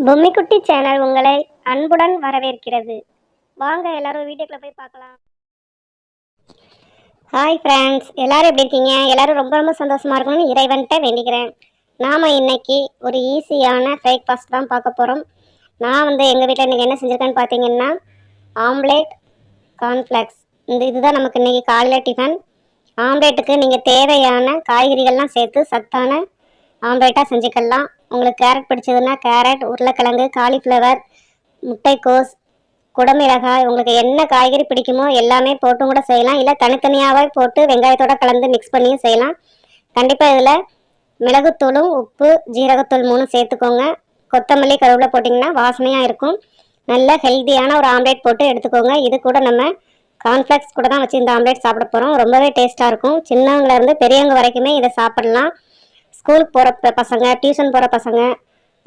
பொம்மிக்குட்டி channel உங்களை அன்புடன் வரவேற்கிறது. வாங்க எல்லாரும் வீடியோக்குள்ள போய் பார்க்கலாம். ஹாய் ஃப்ரெண்ட்ஸ், எல்லாரும் எப்படி இருக்கீங்க? எல்லாரும் ரொம்ப ரொம்ப சந்தோஷமா இருக்கணும்னு இறைவன்கிட்ட வேண்டிக்கிறேன். நாம் இன்னைக்கு ஒரு ஈஸியான பிரேக்ஃபாஸ்ட் தான் பார்க்க போகிறோம். நான் எங்கள் வீட்டில் இன்றைக்கி என்ன செஞ்சுருக்கேன்னு பார்த்தீங்கன்னா, ஆம்லேட் கார்ன்ஃப்ளெக்ஸ். இதுதான் நமக்கு இன்றைக்கி காலையில் டிஃபன். ஆம்லேட்டுக்கு நீங்கள் தேவையான காய்கறிகள்லாம் சேர்த்து சத்தான ஆம்லேட்டாக செஞ்சுக்கலாம். உங்களுக்கு கேரட் பிடிச்சதுன்னா கேரட், உருளைக்கிழங்கு, காலிஃப்ளவர், முட்டைக்கோஸ், குடமிளகாய், உங்களுக்கு என்ன காய்கறி பிடிக்குமோ எல்லாமே போட்டும் கூட செய்யலாம். இல்லை தனித்தனியாகவே போட்டு வெங்காயத்தோடு கலந்து மிக்ஸ் பண்ணியும் செய்யலாம். கண்டிப்பாக இதில் மிளகுத்தூளும் உப்பு ஜீரகத்தூள் 3 சேர்த்துக்கோங்க. கொத்தமல்லி கருவேப்பிலை போட்டிங்கன்னா வாசனையாக இருக்கும். நல்ல ஹெல்த்தியான ஒரு ஆம்லேட் போட்டு எடுத்துக்கோங்க. இது கூட நம்ம கார்ன்ஃப்ளெக்ஸ் கூட தான் வச்சு இந்த ஆம்லேட் சாப்பிட போகிறோம். ரொம்பவே டேஸ்ட்டாக இருக்கும். சின்னவங்கலேருந்து பெரியவங்க வரைக்குமே இதை சாப்பிடலாம். ஸ்கூலுக்கு போகிற பசங்க, டியூஷன் போகிற பசங்க,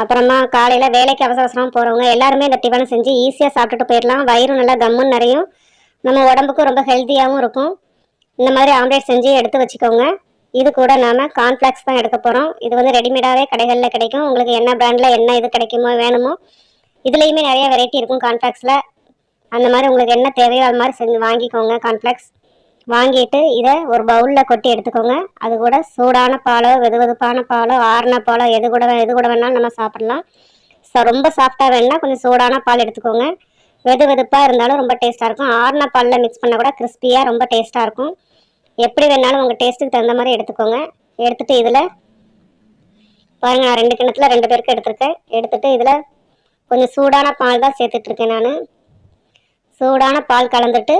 அப்புறமா காலையில் வேலைக்கு அவசர அவசரமாக போகிறவங்க எல்லாருமே இந்த டிஃபனை செஞ்சு ஈஸியாக சாப்பிட்டுட்டு போயிடலாம். வயிறு நல்லா கம்முன்னு நிறையும், நம்ம உடம்புக்கும் ரொம்ப ஹெல்த்தியாகவும் இருக்கும். இந்த மாதிரி ஆம்லேட் செஞ்சு எடுத்து வச்சுக்கோங்க. இது கூட நாம் கார்ன்ஃப்ளெக்ஸ் தான் எடுக்க போகிறோம். இது ரெடிமேடாகவே கடைகளில் கிடைக்கும். உங்களுக்கு என்ன பிராண்டில் என்ன இது கிடைக்குமோ வேணுமோ, இதுலேயுமே நிறைய வெரைட்டி இருக்கும் கார்ன்ஃப்ளெக்ஸில். அந்த மாதிரி உங்களுக்கு என்ன தேவையோ அது மாதிரி செஞ்சு வாங்கிக்கோங்க. கார்ன்ஃப்ளெக்ஸ் வாங்கிட்டு இதை ஒரு பவுலில் கொட்டி எடுத்துக்கோங்க. அது கூட சூடான பாலோ வெதுவெதுப்பான பாலோ ஆறின பாலோ எது கூட வேணாலும் நம்ம சாப்பிடலாம். ரொம்ப சாஃப்டாக வேணுன்னா கொஞ்சம் சூடான பால் எடுத்துக்கோங்க. வெதுவெதுப்பாக இருந்தாலும் ரொம்ப டேஸ்ட்டாக இருக்கும். ஆறின பாலில் மிக்ஸ் பண்ண கூட கிறிஸ்பியாக ரொம்ப டேஸ்ட்டாக இருக்கும். எப்படி வேணாலும் உங்கள் டேஸ்ட்டுக்கு தகுந்த மாதிரி எடுத்துக்கோங்க. எடுத்துகிட்டு இதில் பாருங்கள், நான் 2 கிண்ணத்தில் 2 பேருக்கு எடுத்துருக்கேன். எடுத்துகிட்டு இதில் கொஞ்சம் சூடான பால் தான் சேர்த்துட்ருக்கேன். நான் சூடான பால் கலந்துட்டு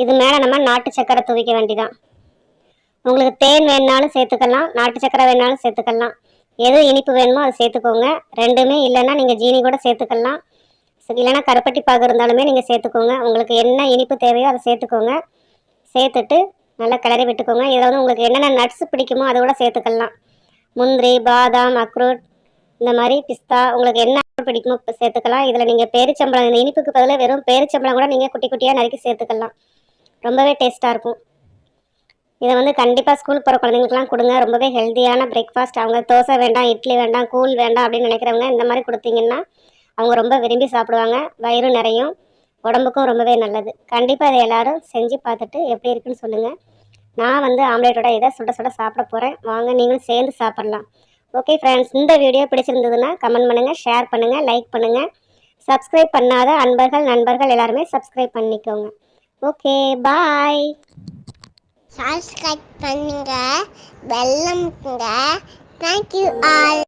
இது மேலே நம்ம நாட்டு சக்கரை தூவிக்க வேண்டிதான். உங்களுக்கு தேன் வேணுனாலும் சேர்த்துக்கலாம், நாட்டு சக்கரை வேணாலும் சேர்த்துக்கலாம். எது இனிப்பு வேணுமோ அதை சேர்த்துக்கோங்க. ரெண்டுமே இல்லைன்னா நீங்கள் ஜீனி கூட சேர்த்துக்கலாம். இல்லைன்னா கருப்பட்டி பாகு இருந்தாலுமே நீங்கள் சேர்த்துக்கோங்க. உங்களுக்கு என்ன இனிப்பு தேவையோ அதை சேர்த்துக்கோங்க. சேர்த்துட்டு நல்லா கிளறி விட்டுக்கோங்க. இதில் உங்களுக்கு என்னென்ன நட்ஸ் பிடிக்குமோ அதை கூட சேர்த்துக்கலாம். முந்திரி, பாதாம், அக்ரூட், இந்த மாதிரி பிஸ்தா, உங்களுக்கு என்ன பிடிக்குமோ சேர்த்துக்கலாம். இதில் நீங்கள் பேரிச்சம்பழம், இந்த இனிப்புக்கு பதிலாக வெறும் பேரிச்சம்பழம் கூட நீங்கள் குட்டி குட்டியாக நறுக்கி சேர்த்துக்கலாம். ரொம்பவே டேஸ்ட்டாக இருக்கும். இதை கண்டிப்பாக ஸ்கூல் போகிற குழந்தைங்களுக்குலாம் கொடுங்க. ரொம்பவே ஹெல்த்தியான பிரேக்ஃபாஸ்ட். அவங்க தோசை வேண்டாம், இட்லி வேண்டாம், கூழ் வேண்டாம் அப்படின்னு நினைக்கிறவங்க இந்த மாதிரி கொடுத்தீங்கன்னா அவங்க ரொம்ப விரும்பி சாப்பிடுவாங்க. வயிறு நிறையும், உடம்புக்கும் ரொம்பவே நல்லது. கண்டிப்பாக இதை எல்லோரும் செஞ்சு பார்த்துட்டு எப்படி இருக்குன்னு சொல்லுங்கள். நான் ஆம்லேட்டோட இதை சுட சுட சாப்பிட போகிறேன். வாங்க நீங்களும் சேர்ந்து சாப்பிட்லாம். ஓகே ஃப்ரெண்ட்ஸ், இந்த வீடியோ பிடிச்சிருந்ததுன்னா கமெண்ட் பண்ணுங்கள், ஷேர் பண்ணுங்கள், லைக் பண்ணுங்கள். சப்ஸ்கிரைப் பண்ணாத நண்பர்கள் எல்லாருமே சப்ஸ்கிரைப் பண்ணிக்கோங்க. Okay, bye. சப்ஸ்கிரைப் பண்ணுங்க, பெல் அமுக்குங்க. Thank you all.